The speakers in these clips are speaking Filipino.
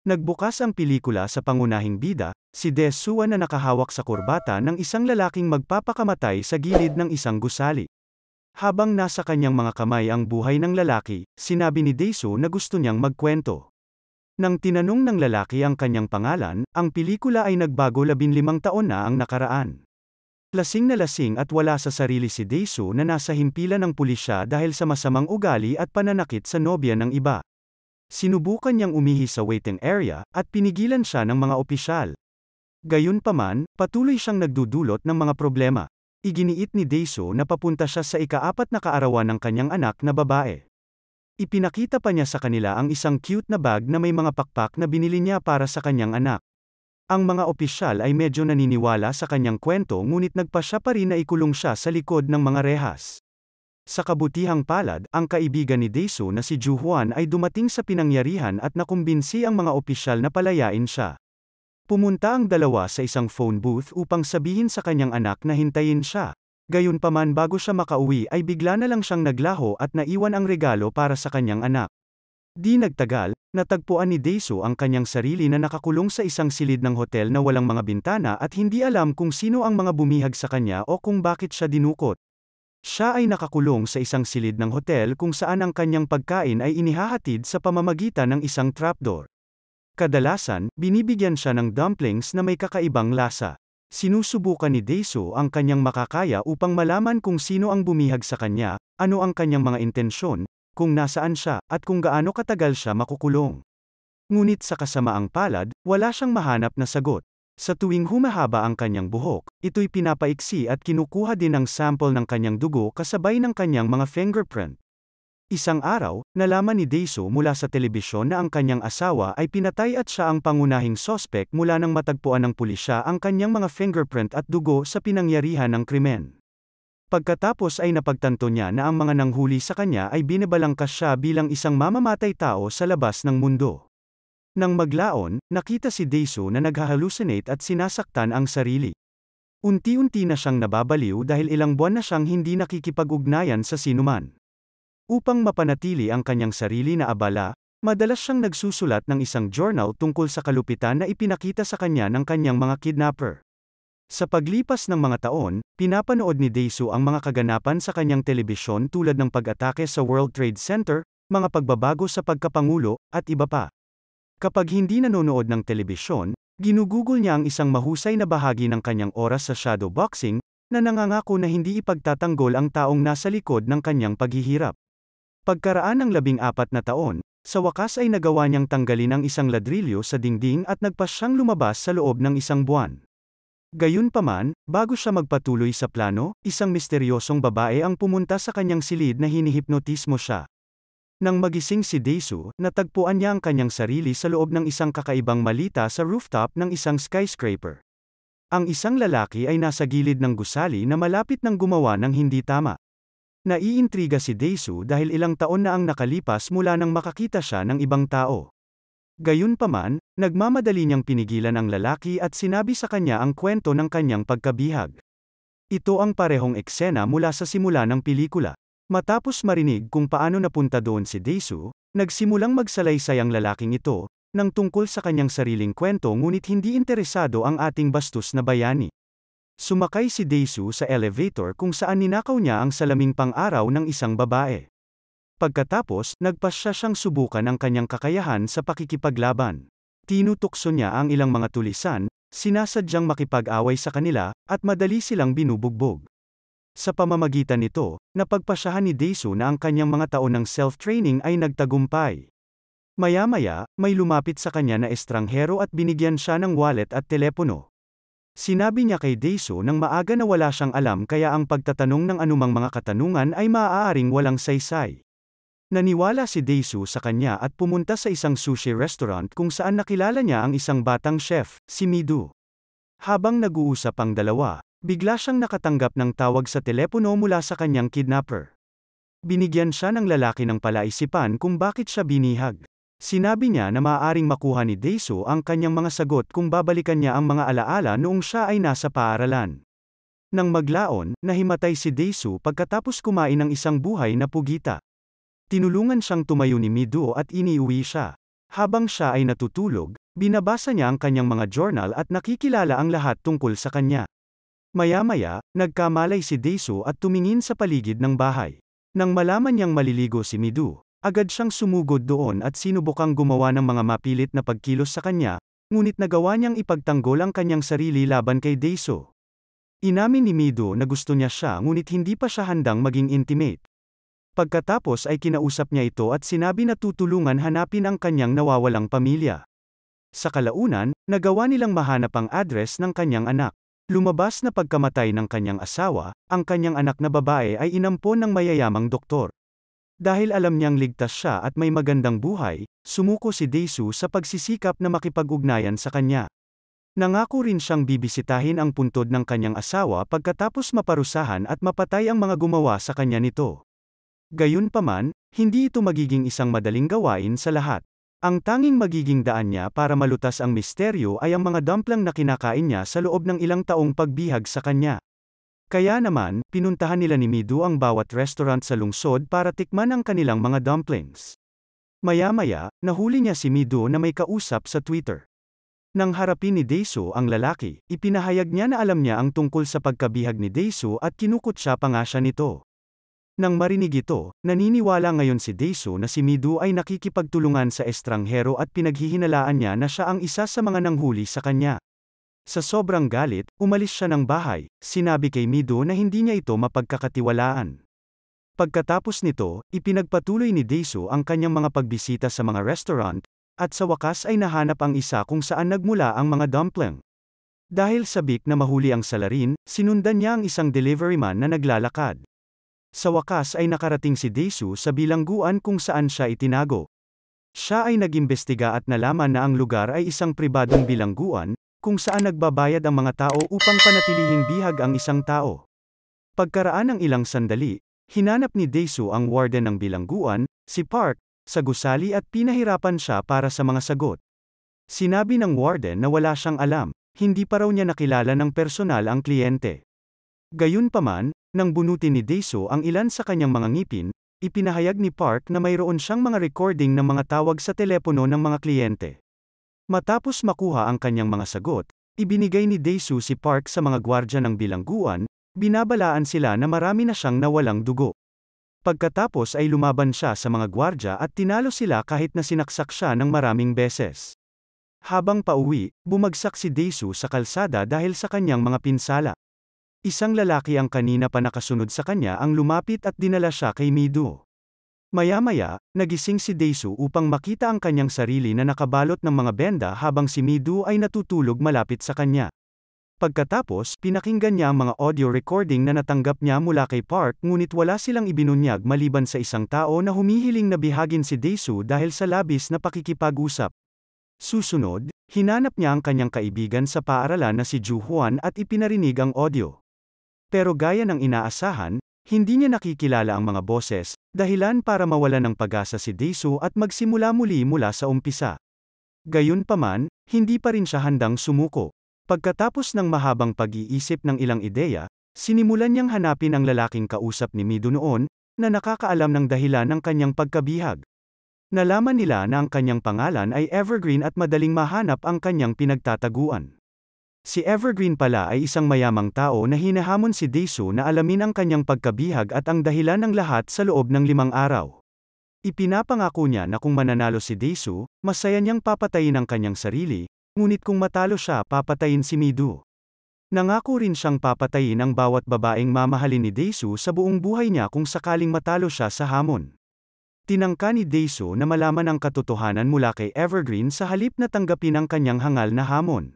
Nagbukas ang pelikula sa pangunahing bida, si Dae-soo na nakahawak sa kurbata ng isang lalaking magpapakamatay sa gilid ng isang gusali. Habang nasa kanyang mga kamay ang buhay ng lalaki, sinabi ni Dae-soo na gusto niyang magkwento. Nang tinanong ng lalaki ang kanyang pangalan, ang pelikula ay nagbago 15 taon na ang nakaraan. Lasing na lasing at wala sa sarili si Dae-soo na nasa himpilan ng pulisya dahil sa masamang ugali at pananakit sa nobya ng iba. Sinubukan niyang umihi sa waiting area, at pinigilan siya ng mga opisyal. Gayunpaman, patuloy siyang nagdudulot ng mga problema. Iginiit ni Dae-soo na papunta siya sa ika-4 na kaarawan ng kanyang anak na babae. Ipinakita pa niya sa kanila ang isang cute na bag na may mga pakpak na binili niya para sa kanyang anak. Ang mga opisyal ay medyo naniniwala sa kanyang kwento ngunit nagpasya pa rin na ikulong siya sa likod ng mga rehas. Sa kabutihang palad, ang kaibigan ni Dae-soo na si Ju-hwan ay dumating sa pinangyarihan at nakumbinsi ang mga opisyal na palayain siya. Pumunta ang dalawa sa isang phone booth upang sabihin sa kanyang anak na hintayin siya. Gayunpaman bago siya makauwi ay bigla na lang siyang naglaho at naiwan ang regalo para sa kanyang anak. Di nagtagal, natagpuan ni Dae-soo ang kanyang sarili na nakakulong sa isang silid ng hotel na walang mga bintana at hindi alam kung sino ang mga bumihag sa kanya o kung bakit siya dinukot. Siya ay nakakulong sa isang silid ng hotel kung saan ang kanyang pagkain ay inihahatid sa pamamagitan ng isang trapdoor. Kadalasan, binibigyan siya ng dumplings na may kakaibang lasa. Sinusubukan ni Dae-soo ang kanyang makakaya upang malaman kung sino ang bumihag sa kanya, ano ang kanyang mga intensyon, kung nasaan siya, at kung gaano katagal siya makukulong. Ngunit sa kasamaang palad, wala siyang mahanap na sagot. Sa tuwing humahaba ang kanyang buhok, ito'y pinapaiksi at kinukuha din ang sample ng kanyang dugo kasabay ng kanyang mga fingerprint. Isang araw, nalaman ni Dae-soo mula sa telebisyon na ang kanyang asawa ay pinatay at siya ang pangunahing sospek mula nang matagpuan ng pulisya ang kanyang mga fingerprint at dugo sa pinangyarihan ng krimen. Pagkatapos ay napagtanto niya na ang mga nanghuli sa kanya ay binabalangkas siya bilang isang mamamatay tao sa labas ng mundo. Nang maglaon, nakita si Dae-soo na naghahalucinate at sinasaktan ang sarili. Unti-unti na siyang nababaliw dahil ilang buwan na siyang hindi nakikipag-ugnayan sa sinuman. Upang mapanatili ang kanyang sarili na abala, madalas siyang nagsusulat ng isang journal tungkol sa kalupitan na ipinakita sa kanya ng kanyang mga kidnapper. Sa paglipas ng mga taon, pinapanood ni Dae-soo ang mga kaganapan sa kanyang telebisyon tulad ng pag-atake sa World Trade Center, mga pagbabago sa pagkapangulo, at iba pa. Kapag hindi nanonood ng telebisyon, ginugugol niya ang isang mahusay na bahagi ng kanyang oras sa shadow boxing, na nangangako na hindi ipagtatanggol ang taong nasa likod ng kanyang paghihirap. Pagkaraan ng 14 na taon, sa wakas ay nagawa niyang tanggalin ang isang ladrilyo sa dingding at nagpasyang lumabas sa loob ng isang buwan. Gayunpaman, bago siya magpatuloy sa plano, isang misteryosong babae ang pumunta sa kanyang silid na hinihipnotismo siya. Nang magising si Dae-soo, natagpuan niya ang kanyang sarili sa loob ng isang kakaibang malita sa rooftop ng isang skyscraper. Ang isang lalaki ay nasa gilid ng gusali na malapit nang gumawa ng hindi tama. Naiintriga si Dae-soo dahil ilang taon na ang nakalipas mula nang makakita siya ng ibang tao. Gayunpaman, nagmamadali niyang pinigilan ang lalaki at sinabi sa kanya ang kwento ng kanyang pagkabihag. Ito ang parehong eksena mula sa simula ng pelikula. Matapos marinig kung paano napunta doon si Dae-soo, nagsimulang magsalaysay ang lalaking ito, nang tungkol sa kanyang sariling kwento ngunit hindi interesado ang ating bastos na bayani. Sumakay si Dae-soo sa elevator kung saan ninakaw niya ang salaming pang-araw ng isang babae. Pagkatapos, nagpasya siyang subukan ang kanyang kakayahan sa pakikipaglaban. Tinutukso niya ang ilang mga tulisan, sinasadyang makipag-away sa kanila, at madali silang binubugbog. Sa pamamagitan nito, napagpasyahan ni Dae-soo na ang kanyang mga taon ng self-training ay nagtagumpay. Maya-maya, may lumapit sa kanya na estranghero at binigyan siya ng wallet at telepono. Sinabi niya kay Dae-soo nang maaga na wala siyang alam kaya ang pagtatanong ng anumang mga katanungan ay maaaring walang saysay. Naniwala si Dae-soo sa kanya at pumunta sa isang sushi restaurant kung saan nakilala niya ang isang batang chef, si Mi-do. Habang nag-uusap ang dalawa, bigla siyang nakatanggap ng tawag sa telepono mula sa kanyang kidnapper. Binigyan siya ng lalaki ng palaisipan kung bakit siya binihag. Sinabi niya na maaaring makuha ni Dae-soo ang kanyang mga sagot kung babalikan niya ang mga alaala noong siya ay nasa paaralan. Nang maglaon, nahimatay si Dae-soo pagkatapos kumain ng isang buhay na pugita. Tinulungan siyang tumayo ni Mi-do at iniuwi siya. Habang siya ay natutulog, Binabasa niya ang kanyang mga journal at nakikilala ang lahat tungkol sa kanya. Maya-maya, nagkamalay si Daesu at tumingin sa paligid ng bahay. Nang malaman niyang maliligo si Midu, agad siyang sumugod doon at sinubukang gumawa ng mga mapilit na pagkilos sa kanya, ngunit nagawa niyang ipagtanggol ang kanyang sarili laban kay Daesu. Inamin ni Midu na gusto niya siya ngunit hindi pa siya handang maging intimate. Pagkatapos ay kinausap niya ito at sinabi na tutulungan hanapin ang kanyang nawawalang pamilya. Sa kalaunan, nagawa nilang mahanap ang address ng kanyang anak. Lumabas na pagkamatay ng kanyang asawa, ang kanyang anak na babae ay inampon ng mayayamang doktor. Dahil alam niyang ligtas siya at may magandang buhay, sumuko si Daesu sa pagsisikap na makipag-ugnayan sa kanya. Nangako rin siyang bibisitahin ang puntod ng kanyang asawa pagkatapos maparusahan at mapatay ang mga gumawa sa kanya nito. Gayunpaman, hindi ito magiging isang madaling gawain sa lahat. Ang tanging magiging daan niya para malutas ang misteryo ay ang mga dumpling na kinakain niya sa loob ng ilang taong pagbihag sa kanya. Kaya naman, pinuntahan nila ni Midu ang bawat restaurant sa lungsod para tikman ang kanilang mga dumplings. Maya-maya, nahuli niya si Midu na may kausap sa Twitter. Nang harapin ni Daesu ang lalaki, ipinahayag niya na alam niya ang tungkol sa pagkabihag ni Daesu at kinukutya pa nga siya nito. Nang marinig ito, naniniwala ngayon si Daesu na si Midu ay nakikipagtulungan sa estranghero at pinaghihinalaan niya na siya ang isa sa mga nanghuli sa kanya. Sa sobrang galit, umalis siya ng bahay, sinabi kay Midu na hindi niya ito mapagkakatiwalaan. Pagkatapos nito, ipinagpatuloy ni Daesu ang kanyang mga pagbisita sa mga restaurant, at sa wakas ay nahanap ang isa kung saan nagmula ang mga dumpling. Dahil sabik na mahuli ang salarin, sinundan niya ang isang deliveryman na naglalakad. Sa wakas ay nakarating si Daesu sa bilangguan kung saan siya itinago. Siya ay nag-imbestiga at nalaman na ang lugar ay isang pribadong bilangguan, kung saan nagbabayad ang mga tao upang panatilihing bihag ang isang tao. Pagkaraan ng ilang sandali, hinanap ni Daesu ang warden ng bilangguan, si Park, sa gusali at pinahirapan siya para sa mga sagot. Sinabi ng warden na wala siyang alam, hindi pa raw niya nakilala ng personal ang kliyente. Gayunpaman, nang bunutin ni Daesu ang ilan sa kanyang mga ngipin, ipinahayag ni Park na mayroon siyang mga recording ng mga tawag sa telepono ng mga kliyente. Matapos makuha ang kanyang mga sagot, ibinigay ni Daesu si Park sa mga gwardya ng bilangguan, binabalaan sila na marami na siyang nawalang dugo. Pagkatapos ay lumaban siya sa mga gwardya at tinalo sila kahit na sinaksak siya ng maraming beses. Habang pauwi, bumagsak si Daesu sa kalsada dahil sa kanyang mga pinsala. Isang lalaki ang kanina pa nakasunod sa kanya ang lumapit at dinala siya kay Midu. Maya-maya, nagising si Daesu upang makita ang kanyang sarili na nakabalot ng mga benda habang si Midu ay natutulog malapit sa kanya. Pagkatapos, pinakinggan niya ang mga audio recording na natanggap niya mula kay Park ngunit wala silang ibinunyag maliban sa isang tao na humihiling na bihagin si Daesu dahil sa labis na pakikipag-usap. Susunod, hinanap niya ang kanyang kaibigan sa paaralan na si Ju Huan at ipinarinig ang audio. Pero gaya ng inaasahan, hindi niya nakikilala ang mga boses, dahilan para mawalan ng pag-asa si Daesu at magsimula muli mula sa umpisa. Gayunpaman, hindi pa rin siya handang sumuko. Pagkatapos ng mahabang pag-iisip ng ilang ideya, sinimulan niyang hanapin ang lalaking kausap ni Midu noon, na nakakaalam ng dahilan ng kanyang pagkabihag. Nalaman nila na ang kanyang pangalan ay Evergreen at madaling mahanap ang kanyang pinagtataguan. Si Evergreen pala ay isang mayamang tao na hinahamon si Daesu na alamin ang kanyang pagkabihag at ang dahilan ng lahat sa loob ng 5 araw. Ipinapangako niya na kung mananalo si Daesu, masaya niyang papatayin ang kanyang sarili, ngunit kung matalo siya papatayin si Midu. Nangako rin siyang papatayin ang bawat babaeng mamahalin ni Daesu sa buong buhay niya kung sakaling matalo siya sa hamon. Tinangka ni Daesu na malaman ang katotohanan mula kay Evergreen sa halip na tanggapin ang kanyang hangal na hamon.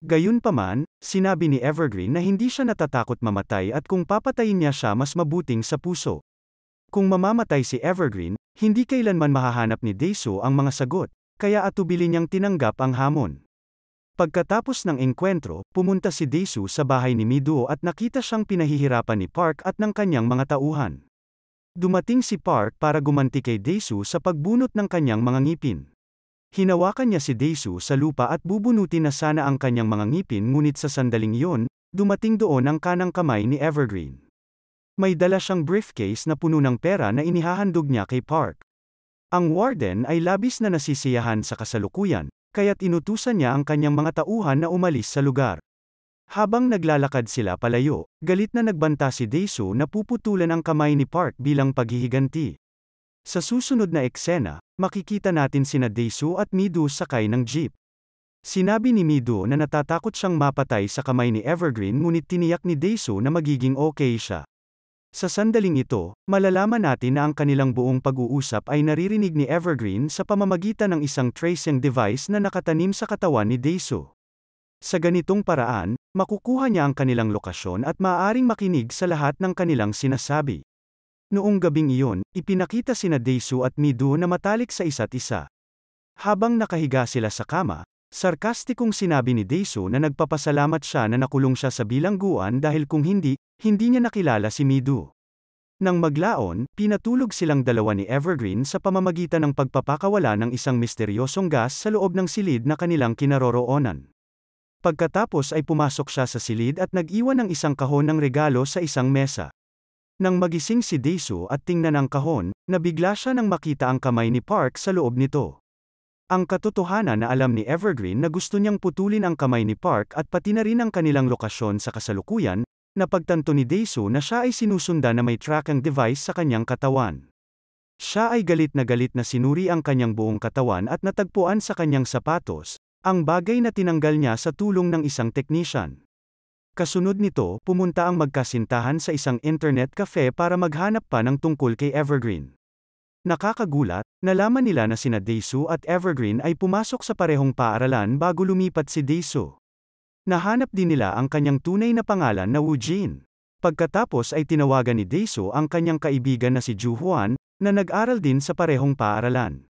Gayunpaman, sinabi ni Evergreen na hindi siya natatakot mamatay at kung papatayin niya siya mas mabuting sa puso. Kung mamamatay si Evergreen, hindi kailanman mahahanap ni Daesu ang mga sagot, kaya atubili niyang tinanggap ang hamon. Pagkatapos ng engkwentro, pumunta si Daesu sa bahay ni Midu at nakita siyang pinahihirapan ni Park at ng kanyang mga tauhan. Dumating si Park para gumanti kay Daesu sa pagbunot ng kanyang mga ngipin. Hinawakan niya si Daesu sa lupa at bubunutin na sana ang kanyang mga ngipin ngunit sa sandaling iyon, dumating doon ang kanang kamay ni Evergreen. May dala siyang briefcase na puno ng pera na inihahandog niya kay Park. Ang warden ay labis na nasisiyahan sa kasalukuyan, kaya't inutusan niya ang kanyang mga tauhan na umalis sa lugar. Habang naglalakad sila palayo, galit na nagbanta si Daesoo na puputulan ang kamay ni Park bilang paghihiganti. Sa susunod na eksena, makikita natin sina Daesoo at Mi-do sakay ng jeep. Sinabi ni Mi-do na natatakot siyang mapatay sa kamay ni Evergreen ngunit tiniyak ni Daesoo na magiging okay siya. Sa sandaling ito, malalaman natin na ang kanilang buong pag-uusap ay naririnig ni Evergreen sa pamamagitan ng isang tracing device na nakatanim sa katawan ni Daesoo. Sa ganitong paraan, makukuha niya ang kanilang lokasyon at maaaring makinig sa lahat ng kanilang sinasabi. Noong gabing iyon, ipinakita sina Daesoo at Mi-do na matalik sa isa't isa. Habang nakahiga sila sa kama, sarkastikong sinabi ni Daesoo na nagpapasalamat siya na nakulong siya sa bilangguan dahil kung hindi niya nakilala si Mi-do. Nang maglaon, pinatulog silang dalawa ni Evergreen sa pamamagitan ng pagpapakawala ng isang misteryosong gas sa loob ng silid na kanilang kinaroroonan. Pagkatapos ay pumasok siya sa silid at nag-iwan ng isang kahon ng regalo sa isang mesa. Nang magising si Daesoo at tingnan ang kahon, nabigla siya nang makita ang kamay ni Park sa loob nito. Ang katotohanan na alam ni Evergreen na gusto niyang putulin ang kamay ni Park at pati na rin ang kanilang lokasyon sa kasalukuyan, napagtanto ni Daesoo na siya ay sinusundan na may tracking device sa kanyang katawan. Siya ay galit na sinuri ang kanyang buong katawan at natagpuan sa kanyang sapatos, ang bagay na tinanggal niya sa tulong ng isang technician. Kasunod nito, pumunta ang magkasintahan sa isang internet cafe para maghanap pa ng tungkol kay Evergreen. Nakakagulat, nalaman nila na sina Daesoo at Evergreen ay pumasok sa parehong paaralan bago lumipat si Daesoo. Nahanap din nila ang kanyang tunay na pangalan na Woojin. Pagkatapos ay tinawagan ni Daesoo ang kanyang kaibigan na si Joo-hwan, na nag-aral din sa parehong paaralan.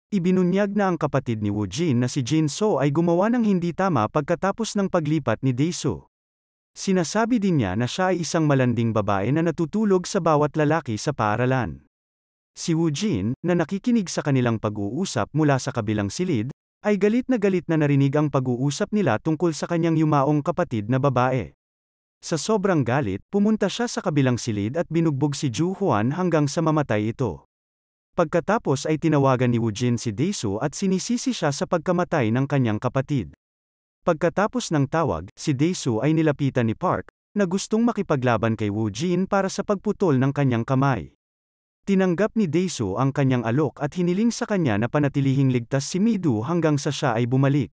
Ibinunyag na ang kapatid ni Woojin na si Jin-soo ay gumawa ng hindi tama pagkatapos ng paglipat ni Daesoo. Sinasabi din niya na siya ay isang malanding babae na natutulog sa bawat lalaki sa paaralan. Si Woojin, na nakikinig sa kanilang pag-uusap mula sa kabilang silid, ay galit na narinig ang pag-uusap nila tungkol sa kanyang yumaong kapatid na babae. Sa sobrang galit, pumunta siya sa kabilang silid at binugbog si Joo-hwan hanggang sa mamatay ito. Pagkatapos ay tinawagan ni Woojin si Daesoo at sinisisi siya sa pagkamatay ng kanyang kapatid. Pagkatapos ng tawag, si Daesoo ay nilapitan ni Park, na gustong makipaglaban kay Woojin para sa pagputol ng kanyang kamay. Tinanggap ni Daesoo ang kanyang alok at hiniling sa kanya na panatilihing ligtas si Mi-do hanggang sa siya ay bumalik.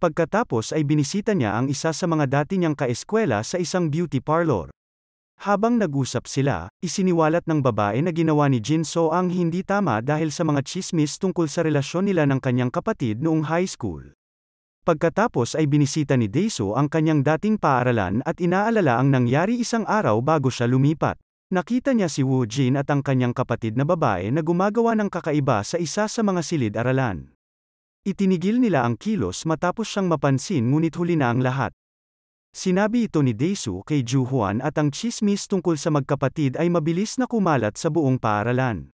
Pagkatapos ay binisita niya ang isa sa mga dati niyang kaeskwela sa isang beauty parlor. Habang nag-usap sila, isiniwalat ng babae na ginawa ni Jin-soo ang hindi tama dahil sa mga tsismis tungkol sa relasyon nila ng kanyang kapatid noong high school. Pagkatapos ay binisita ni Daesoo ang kanyang dating paaralan at inaalala ang nangyari isang araw bago siya lumipat. Nakita niya si Woojin at ang kanyang kapatid na babae na gumagawa ng kakaiba sa isa sa mga silid-aralan. Itinigil nila ang kilos matapos siyang mapansin ngunit huli na ang lahat. Sinabi ito ni Daesoo kay Joo-hwan at ang tsismis tungkol sa magkapatid ay mabilis na kumalat sa buong paaralan.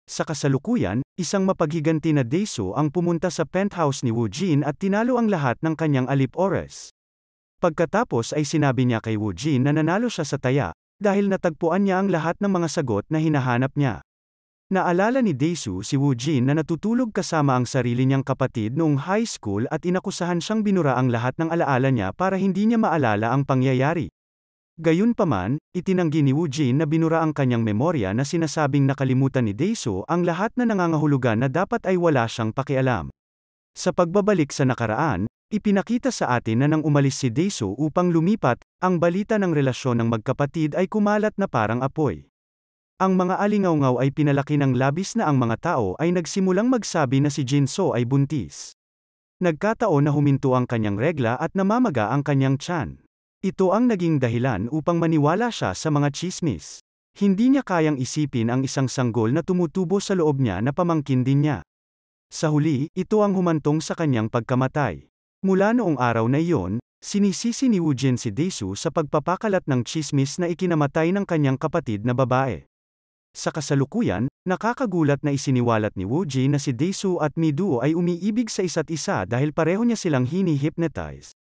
Sa kasalukuyan, isang mapaghiganti na Daesoo ang pumunta sa penthouse ni Woojin at tinalo ang lahat ng kanyang alip-oras. Pagkatapos ay sinabi niya kay Woojin na nanalo siya sa taya, dahil natagpuan niya ang lahat ng mga sagot na hinahanap niya. Naalala ni Daesoo si Woojin na natutulog kasama ang sarili niyang kapatid noong high school at inakusahan siyang binura ang lahat ng alaala niya para hindi niya maalala ang pangyayari. Gayunpaman, itinanggi ni Woojin na binura ang kanyang memorya na sinasabing nakalimutan ni Daesoo ang lahat na nangangahulugan na dapat ay wala siyang pakialam. Sa pagbabalik sa nakaraan, ipinakita sa atin na nang umalis si Daesoo upang lumipat, ang balita ng relasyon ng magkapatid ay kumalat na parang apoy. Ang mga alingawngaw ay pinalaki ng labis na ang mga tao ay nagsimulang magsabi na si Jin-soo ay buntis. Nagkataon na huminto ang kanyang regla at namamaga ang kanyang tiyan. Ito ang naging dahilan upang maniwala siya sa mga tsismis. Hindi niya kayang isipin ang isang sanggol na tumutubo sa loob niya na pamangkin din niya. Sa huli, ito ang humantong sa kanyang pagkamatay. Mula noong araw na iyon, sinisisi ni Woojin si Daesoo sa pagpapakalat ng tsismis na ikinamatay ng kanyang kapatid na babae. Sa kasalukuyan, nakakagulat na isiniwalat ni Woojin na si Daesoo at Mi-do ay umiibig sa isa't isa dahil pareho niya silang hini-hypnotize.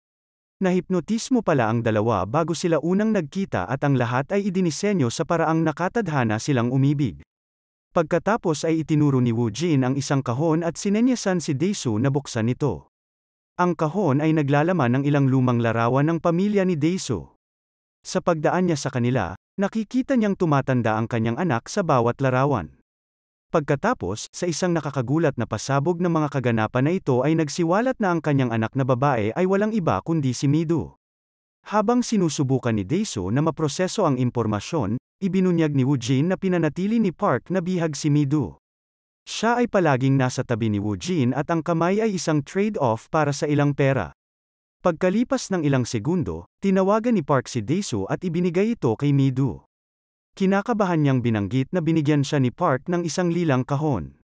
Nahipnotismo pala ang dalawa bago sila unang nagkita at ang lahat ay idinisenyo sa paraang nakatadhana silang umibig. Pagkatapos ay itinuro ni Woo Jin ang isang kahon at sinenyasan si Dae-soo na buksan ito. Ang kahon ay naglalaman ng ilang lumang larawan ng pamilya ni Dae-soo. Sa pagdaan niya sa kanila, nakikita niyang tumatanda ang kanyang anak sa bawat larawan. Pagkatapos, sa isang nakakagulat na pasabog ng mga kaganapan na ito ay nagsiwalat na ang kanyang anak na babae ay walang iba kundi si Mi-do. Habang sinusubukan ni Dae-soo na maproseso ang impormasyon, ibinunyag ni Woo Jin na pinanatili ni Park na bihag si Mi-do. Siya ay palaging nasa tabi ni Woo Jin at ang kamay ay isang trade-off para sa ilang pera. Pagkalipas ng ilang segundo, tinawagan ni Park si Dae-soo at ibinigay ito kay Mi-do. Kinakabahan niyang binanggit na binigyan siya ni Park ng isang lilang kahon.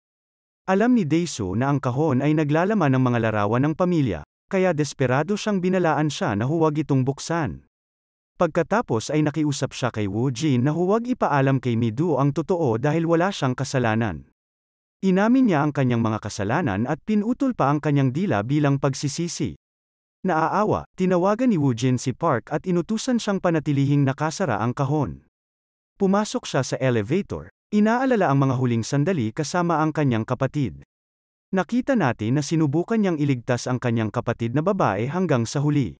Alam ni Dae-soo na ang kahon ay naglalaman ng mga larawan ng pamilya, kaya desperado siyang binalaan siya na huwag itong buksan. Pagkatapos ay nakiusap siya kay Woo Jin na huwag ipaalam kay Mi-do ang totoo dahil wala siyang kasalanan. Inamin niya ang kanyang mga kasalanan at pinutol pa ang kanyang dila bilang pagsisisi. Naaawa, tinawagan ni Woo Jin si Park at inutusan siyang panatilihing nakasara ang kahon. Pumasok siya sa elevator, inaalala ang mga huling sandali kasama ang kanyang kapatid. Nakita natin na sinubukan niyang iligtas ang kanyang kapatid na babae hanggang sa huli.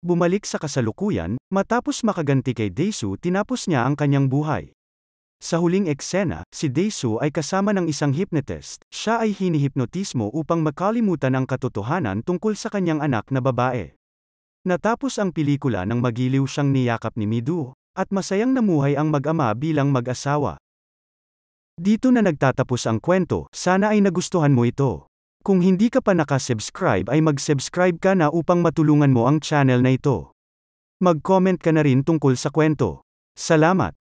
Bumalik sa kasalukuyan, matapos makaganti kay Dae-soo tinapos niya ang kanyang buhay. Sa huling eksena, si Dae-soo ay kasama ng isang hypnotist. Siya ay hinihipnotismo upang makalimutan ang katotohanan tungkol sa kanyang anak na babae. Natapos ang pelikula nang magiliw siyang niyakap ni Mi-do, at masayang namuhay ang mag-ama bilang mag-asawa. Dito na nagtatapos ang kwento, sana ay nagustuhan mo ito. Kung hindi ka pa nakasubscribe ay mag-subscribe ka na upang matulungan mo ang channel na ito. Mag-comment ka na rin tungkol sa kwento. Salamat!